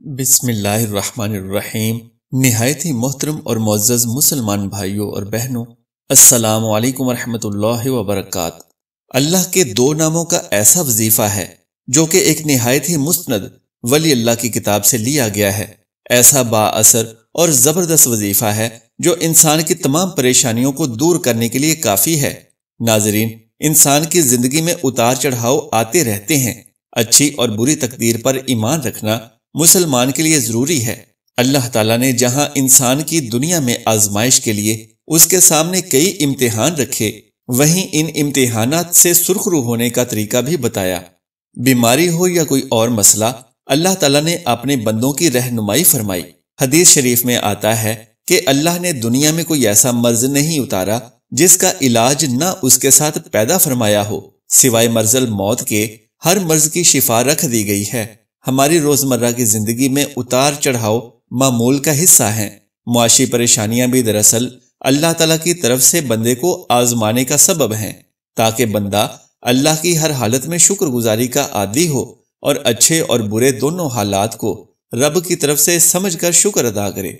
بسم اللہ الرحمن الرحیم۔ نہایت ہی محترم اور معزز مسلمان بھائیوں اور بہنوں، السلام علیکم ورحمۃ اللہ وبرکاتہ۔ اللہ کے دو ناموں کا ایسا وظیفہ ہے جو کہ ایک نہایت ہی مستند ولی اللہ کی کتاب سے لیا گیا ہے، ایسا با اثر اور زبردست وظیفہ ہے جو انسان کی تمام پریشانیوں کو دور کرنے کے لیے کافی ہے۔ ناظرین، انسان کی زندگی میں اتار چڑھاؤ آتے رہتے ہیں۔ اچھی اور بری تقدیر پر ایمان رکھنا مسلمان کے لیے ضروری ہے۔ اللہ تعالیٰ نے جہاں انسان کی دنیا میں آزمائش کے لیے اس کے سامنے کئی امتحان رکھے، وہیں ان امتحانات سے سرخرو ہونے کا طریقہ بھی بتایا۔ بیماری ہو یا کوئی اور مسئلہ، اللہ تعالیٰ نے اپنے بندوں کی رہنمائی فرمائی۔ حدیث شریف میں آتا ہے کہ اللہ نے دنیا میں کوئی ایسا مرض نہیں اتارا جس کا علاج نہ اس کے ساتھ پیدا فرمایا ہو، سوائے مرض الموت کے ہر مرض کی شفا رکھ دی گئی ہے۔ ہماری روزمرہ کی زندگی میں اتار چڑھاؤ معمول کا حصہ ہیں۔ معاشی پریشانیاں بھی دراصل اللہ تعالیٰ کی طرف سے بندے کو آزمانے کا سبب ہیں، تاکہ بندہ اللہ کی ہر حالت میں شکر گزاری کا عادی ہو اور اچھے اور برے دونوں حالات کو رب کی طرف سے سمجھ کر شکر ادا کرے۔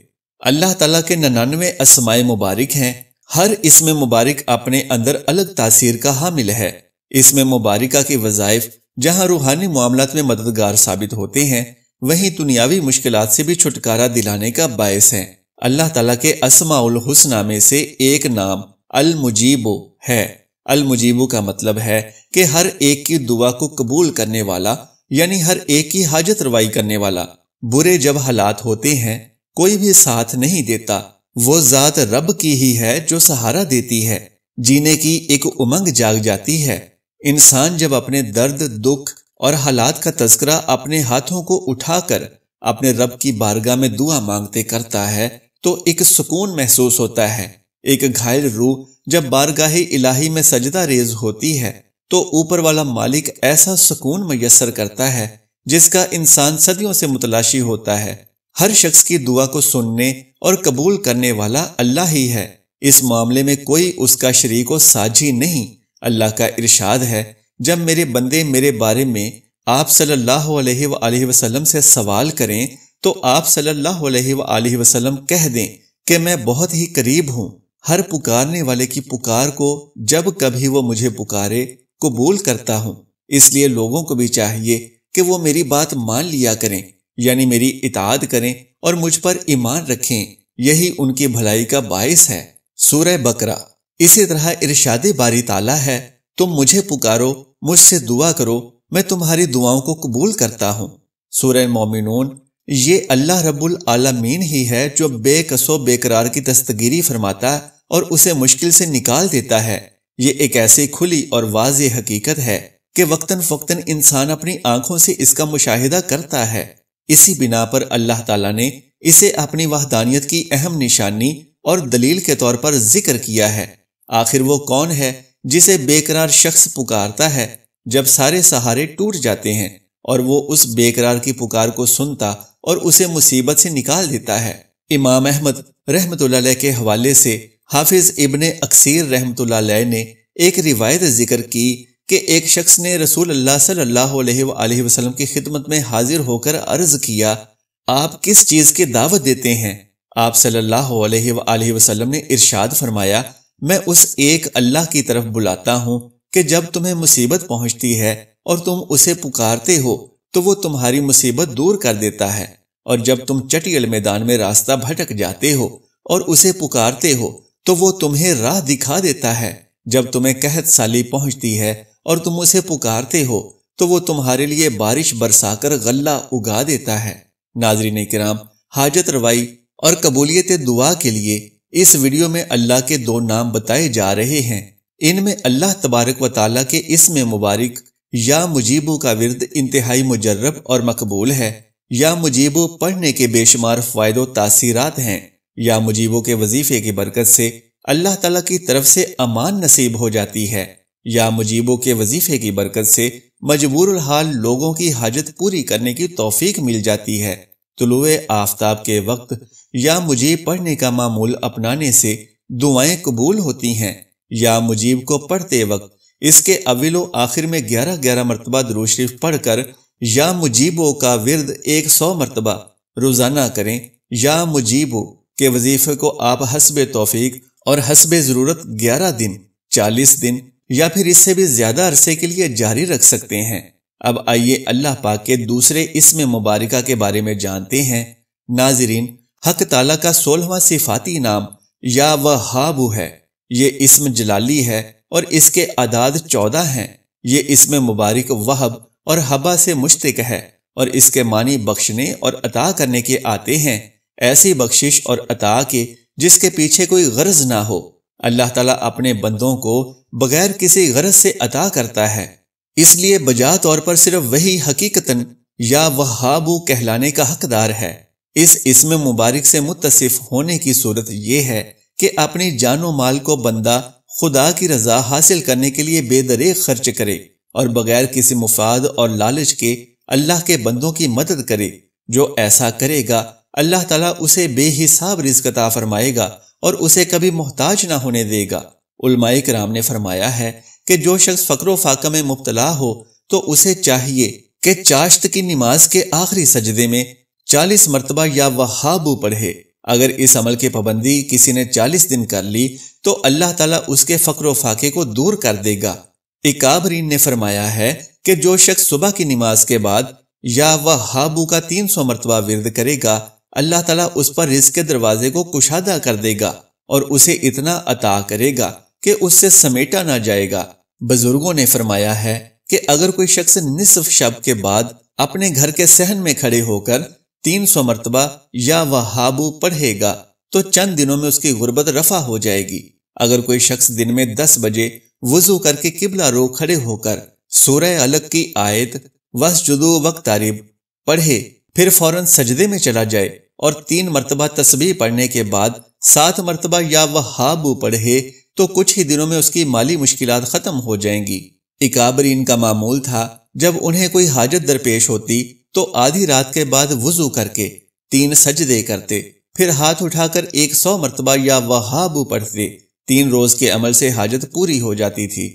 اللہ تعالیٰ کے 99 اسماء مبارک ہیں۔ ہر اسم مبارک اپنے اندر الگ تاثیر کا حامل ہے۔ اسم مبارکہ کی وظائف جہاں روحانی معاملات میں مددگار ثابت ہوتے ہیں، وہیں دنیاوی مشکلات سے بھی چھٹکارا دلانے کا باعث ہیں۔ اللہ تعالیٰ کے اسماء الحسنی میں سے ایک نام المجیب ہے۔ المجیب کا مطلب ہے کہ ہر ایک کی دعا کو قبول کرنے والا، یعنی ہر ایک کی حاجت روائی کرنے والا۔ برے جب حالات ہوتے ہیں کوئی بھی ساتھ نہیں دیتا، وہ ذات رب کی ہی ہے جو سہارا دیتی ہے۔ جینے کی ایک امنگ جاگ جاتی ہے۔ انسان جب اپنے درد، دکھ اور حالات کا تذکرہ اپنے ہاتھوں کو اٹھا کر اپنے رب کی بارگاہ میں دعا مانگتے کرتا ہے تو ایک سکون محسوس ہوتا ہے۔ ایک گھائل روح جب بارگاہ الہی میں سجدہ ریز ہوتی ہے تو اوپر والا مالک ایسا سکون میسر کرتا ہے جس کا انسان صدیوں سے متلاشی ہوتا ہے۔ ہر شخص کی دعا کو سننے اور قبول کرنے والا اللہ ہی ہے۔ اس معاملے میں کوئی اس کا شریک و ساجھی نہیں۔ اللہ کا ارشاد ہے، جب میرے بندے میرے بارے میں آپ صلی اللہ علیہ وآلہ وسلم سے سوال کریں تو آپ صلی اللہ علیہ وآلہ وسلم کہہ دیں کہ میں بہت ہی قریب ہوں، ہر پکارنے والے کی پکار کو جب کبھی وہ مجھے پکارے قبول کرتا ہوں۔ اس لیے لوگوں کو بھی چاہیے کہ وہ میری بات مان لیا کریں، یعنی میری اطاعت کریں اور مجھ پر ایمان رکھیں، یہی ان کی بھلائی کا باعث ہے۔ سورہ بقرہ۔ اسی طرح ارشاد باری تعالیٰ ہے، تم مجھے پکارو، مجھ سے دعا کرو، میں تمہاری دعاؤں کو قبول کرتا ہوں۔ سورہ مومنون۔ یہ اللہ رب العالمین ہی ہے جو بے کس و بے قرار کی دستگیری فرماتا اور اسے مشکل سے نکال دیتا ہے۔ یہ ایک ایسی کھلی اور واضح حقیقت ہے کہ وقتاً فوقتاً انسان اپنی آنکھوں سے اس کا مشاہدہ کرتا ہے۔ اسی بنا پر اللہ تعالیٰ نے اسے اپنی وحدانیت کی اہم نشانی اور دلیل کے طور پر ذکر کیا ہے۔ آخر وہ کون ہے جسے بے قرار شخص پکارتا ہے جب سارے سہارے ٹوٹ جاتے ہیں، اور وہ اس بے قرار کی پکار کو سنتا اور اسے مصیبت سے نکال دیتا ہے۔ امام احمد رحمۃ اللہ علیہ کے حوالے سے حافظ ابن اکثیر رحمۃ اللہ علیہ نے ایک روایت ذکر کی کہ ایک شخص نے رسول اللہ صلی اللہ علیہ وآلہ وسلم کی خدمت میں حاضر ہو کر عرض کیا، آپ کس چیز کی دعوت دیتے ہیں؟ آپ صلی اللہ علیہ وآلہ وسلم نے ارشاد فرمایا، میں اس ایک اللہ کی طرف بلاتا ہوں کہ جب تمہیں مصیبت پہنچتی ہے اور تم اسے پکارتے ہو تو وہ تمہاری مصیبت دور کر دیتا ہے، اور جب تم چٹیل میدان میں راستہ بھٹک جاتے ہو اور اسے پکارتے ہو تو وہ تمہیں راہ دکھا دیتا ہے، جب تمہیں قحط سالی پہنچتی ہے اور تم اسے پکارتے ہو تو وہ تمہارے لیے بارش برسا کر غلہ اگا دیتا ہے۔ ناظرین کرام، حاجت روائی اور قبولیت دعا کے لیے اس ویڈیو میں اللہ کے دو نام بتائے جا رہے ہیں۔ ان میں اللہ تبارک و تعالیٰ کے اسم مبارک یا مجیبو کا ورد انتہائی مجرب اور مقبول ہے۔ یا مجیبو پڑھنے کے بے شمار فوائد و تاثیرات ہیں۔ یا مجیبو کے وظیفے کی برکت سے اللہ تعالیٰ کی طرف سے امان نصیب ہو جاتی ہے۔ یا مجیبو کے وظیفے کی برکت سے مجبور الحال لوگوں کی حاجت پوری کرنے کی توفیق مل جاتی ہے۔ طلوع آفتاب کے وقت یا مجیب پڑھنے کا معمول اپنانے سے دعائیں قبول ہوتی ہیں۔ یا مجیب کو پڑھتے وقت اس کے اول و آخر میں 11 مرتبہ درود شریف پڑھ کر یا مجیبوں کا ورد 100 مرتبہ روزانہ کریں، یا مجیبو کے وظیفے کو آپ حسب توفیق اور حسب ضرورت 11 دن، 40 دن یا پھر اس سے بھی زیادہ عرصے کے لیے جاری رکھ سکتے ہیں۔ اب آئیے اللہ پاک کے دوسرے اسم مبارکہ کے بارے میں جانتے ہیں۔ ناظرین، حق تعالیٰ کا 16واں صفاتی نام یا وہاب ہے۔ یہ اسم جلالی ہے اور اس کے اعداد 14 ہیں۔ یہ اسم مبارک وہب اور حبا سے مشتق ہے اور اس کے معنی بخشنے اور عطا کرنے کے آتے ہیں، ایسی بخشش اور عطا کے جس کے پیچھے کوئی غرض نہ ہو۔ اللہ تعالیٰ اپنے بندوں کو بغیر کسی غرض سے عطا کرتا ہے، اس لیے بجا طور پر صرف وہی حقیقتاً یا وہابو کہلانے کا حقدار ہے۔ اس اسم مبارک سے متصف ہونے کی صورت یہ ہے کہ اپنی جان و مال کو بندہ خدا کی رضا حاصل کرنے کے لیے بے دریغ خرچ کرے اور بغیر کسی مفاد اور لالچ کے اللہ کے بندوں کی مدد کرے۔ جو ایسا کرے گا اللہ تعالیٰ اسے بے حساب رزق عطا فرمائے گا اور اسے کبھی محتاج نہ ہونے دے گا۔ علماء کرام نے فرمایا ہے کہ جو شخص فقر و فاقہ میں مبتلا ہو تو اسے چاہیے کہ چاشت کی نماز کے آخری سجدے میں 40 مرتبہ یا وہابو پڑھے۔ اگر اس عمل کی پابندی کسی نے 40 دن کر لی تو اللہ تعالیٰ اس کے فقر و فاقے کو دور کر دے گا۔ اکابرین نے فرمایا ہے کہ جو شخص صبح کی نماز کے بعد یا وہابو کا 300 مرتبہ ورد کرے گا اللہ تعالیٰ اس پر رزق کے دروازے کو کشادہ کر دے گا اور اسے اتنا عطا کرے گا کہ اس سے سمیٹا نہ جائے گا۔ بزرگوں نے فرمایا ہے کہ اگر کوئی شخص نصف شب کے بعد اپنے گھر کے صحن میں کھڑے ہو کر 300 مرتبہ یا وہابو پڑھے گا تو چند دنوں میں اس کی غربت رفع ہو جائے گی۔ اگر کوئی شخص دن میں 10 بجے وضو کر کے قبلہ رو کھڑے ہو کر سورہ علق کی آیت وَاسْجُدُوا وَاقْتَرِبْ پڑھے، پھر فوراً سجدے میں چلا جائے اور 3 مرتبہ تسبیح پڑھنے کے بعد 7 مرتبہ یا وہابو پڑھے تو کچھ ہی دنوں میں اس کی مالی مشکلات ختم ہو جائیں گی۔ اکابرین کا معمول تھا جب انہیں کوئی حاجت درپیش ہوتی تو آدھی رات کے بعد وضو کر کے 3 سجدے کرتے، پھر ہاتھ اٹھا کر 100 مرتبہ یا وہابو پڑھتے۔ 3 روز کے عمل سے حاجت پوری ہو جاتی تھی۔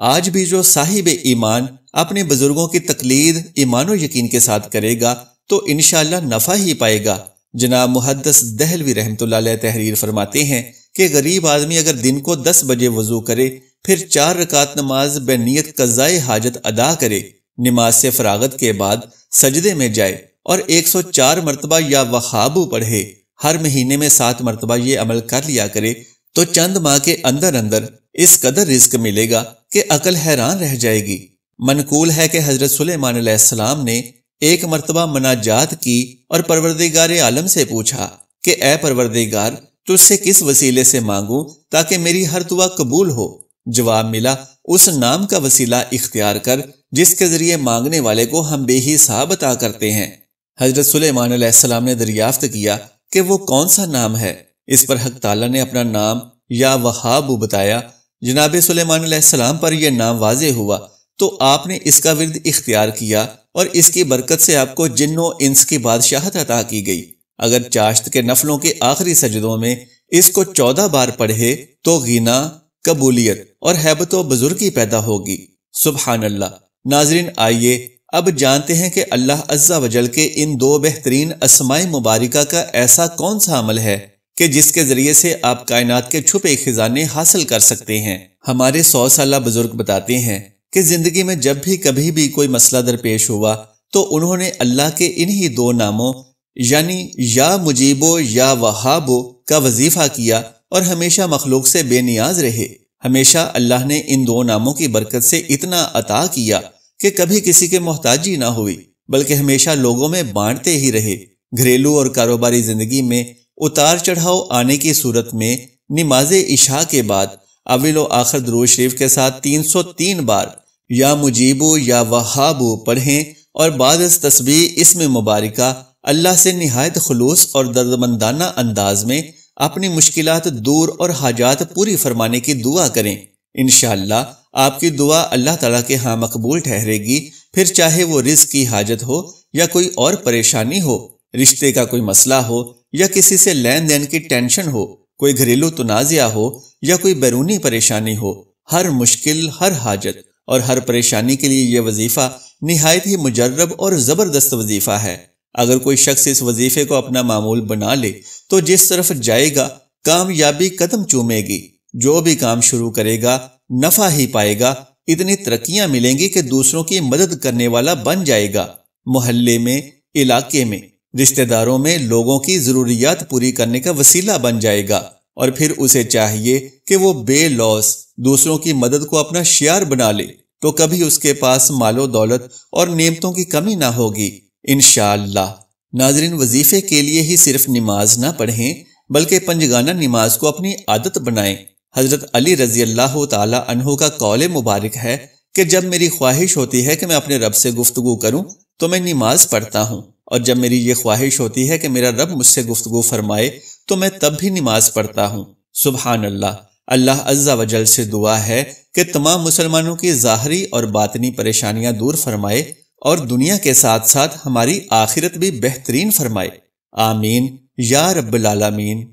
آج بھی جو صاحب ایمان اپنے بزرگوں کی تقلید ایمان و یقین کے ساتھ کرے گا تو انشاءاللہ نفع ہی پائے گا۔ جناب محدث دہلوی رحمۃ اللہ علیہ تحریر فرماتے ہیں کہ غریب آدمی اگر دن کو 10 بجے وضو کرے، پھر 4 رکعت نماز بے نیت قضائے حاجت ادا کرے، نماز سے فراغت کے بعد سجدے میں جائے اور 104 مرتبہ یا وہابو پڑھے، ہر مہینے میں 7 مرتبہ یہ عمل کر لیا کرے تو چند ماہ کے اندر اندر اس قدر رزق ملے گا کہ عقل حیران رہ جائے گی۔ منقول ہے کہ حضرت سلیمان علیہ السلام نے ایک مرتبہ مناجات کی اور پروردگار عالم سے پوچھا کہ اے پروردگار، تجھ سے کس وسیلے سے مانگوں تاکہ میری ہر دعا قبول ہو؟ جواب ملا، اس نام کا وسیلہ اختیار کر جس کے ذریعے مانگنے والے کو ہم بے حساب عطا کرتے ہیں۔ حضرت سلیمان علیہ السلام نے دریافت کیا کہ وہ کون سا نام ہے؟ اس پر حق تعالیٰ نے اپنا نام یا وہابو بتایا۔ جناب سلیمان علیہ السلام پر یہ نام واضح ہوا تو آپ نے اس کا ورد اختیار کیا اور اس کی برکت سے آپ کو جن و انس کی بادشاہت عطا کی گئی۔ اگر چاشت کے نفلوں کے آخری سجدوں میں اس کو 14 بار پڑھے تو غنا، قبولیت اور ہیبت و بزرگی پیدا ہوگی۔ سبحان اللہ۔ ناظرین، آئیے اب جانتے ہیں کہ اللہ عز و جل کے ان 2 بہترین اسماء مبارکہ کا ایسا کون سا عمل ہے کہ جس کے ذریعے سے آپ کائنات کے چھپے خزانے حاصل کر سکتے ہیں۔ ہمارے 100 سالہ بزرگ بتاتے ہیں کہ زندگی میں جب بھی کبھی بھی کوئی مسئلہ درپیش ہوا تو انہوں نے اللہ کے انہی 2 ناموں یعنی یا مجیبو یا وہابو کا وظیفہ کیا اور ہمیشہ مخلوق سے بے نیاز رہے۔ ہمیشہ اللہ نے ان 2 ناموں کی برکت سے اتنا عطا کیا کہ کبھی کسی کے محتاجی نہ ہوئی، بلکہ ہمیشہ لوگوں میں بانٹتے ہی رہے۔ گھریلو اور کاروباری زندگی میں اتار چڑھاؤ آنے کی صورت میں نماز عشاء کے بعد اول و آخر درود شریف کے ساتھ 303 بار یا مجیبو یا وہابو پڑھیں اور بعد از تسبیح اسم مبارکہ اللہ سے نہایت خلوص اور دردمندانہ انداز میں اپنی مشکلات دور اور حاجات پوری فرمانے کی دعا کریں۔ انشاءاللہ آپ کی دعا اللہ تعالیٰ کے ہاں مقبول ٹھہرے گی، پھر چاہے وہ رزق کی حاجت ہو یا کوئی اور پریشانی ہو، رشتے کا کوئی مسئلہ ہو یا کسی سے لین دین کی ٹینشن ہو، کوئی گھریلو تنازعہ ہو یا کوئی بیرونی پریشانی ہو، ہر مشکل، ہر حاجت اور ہر پریشانی کے لیے یہ وظیفہ نہایت ہی مجرب اور زبردست وظیفہ ہے۔ اگر کوئی شخص اس وظیفے کو اپنا معمول بنا لے تو جس طرف جائے گا کامیابی قدم چومے گی۔ جو بھی کام شروع کرے گا نفع ہی پائے گا، اتنی ترقیاں ملیں گی کہ دوسروں کی مدد کرنے والا بن جائے گا۔ محلے میں، علاقے میں، رشتہ داروں میں لوگوں کی ضروریات پوری کرنے کا وسیلہ بن جائے گا، اور پھر اسے چاہیے کہ وہ بے لوث دوسروں کی مدد کو اپنا شعار بنا لے، تو کبھی اس کے پاس مال و دولت اور نعمتوں کی کمی نہ ہوگی انشاءاللہ۔ ناظرین، وظیفے کے لیے ہی صرف نماز نہ پڑھیں بلکہ پنجگانہ نماز کو اپنی عادت بنائیں۔ حضرت علی رضی اللہ تعالی عنہ کا قول مبارک ہے کہ جب میری خواہش ہوتی ہے کہ میں اپنے رب سے گفتگو کروں تو میں نماز پڑھتا ہوں، اور جب میری یہ خواہش ہوتی ہے کہ میرا رب مجھ سے گفتگو فرمائے تو میں تب بھی نماز پڑھتا ہوں۔ سبحان اللہ۔ اللہ عز و جل سے دعا ہے کہ تمام مسلمانوں کی ظاہری اور باطنی پریشانیاں دور فرمائے اور دنیا کے ساتھ ساتھ ہماری آخرت بھی بہترین فرمائے۔ آمین یا رب العالمین۔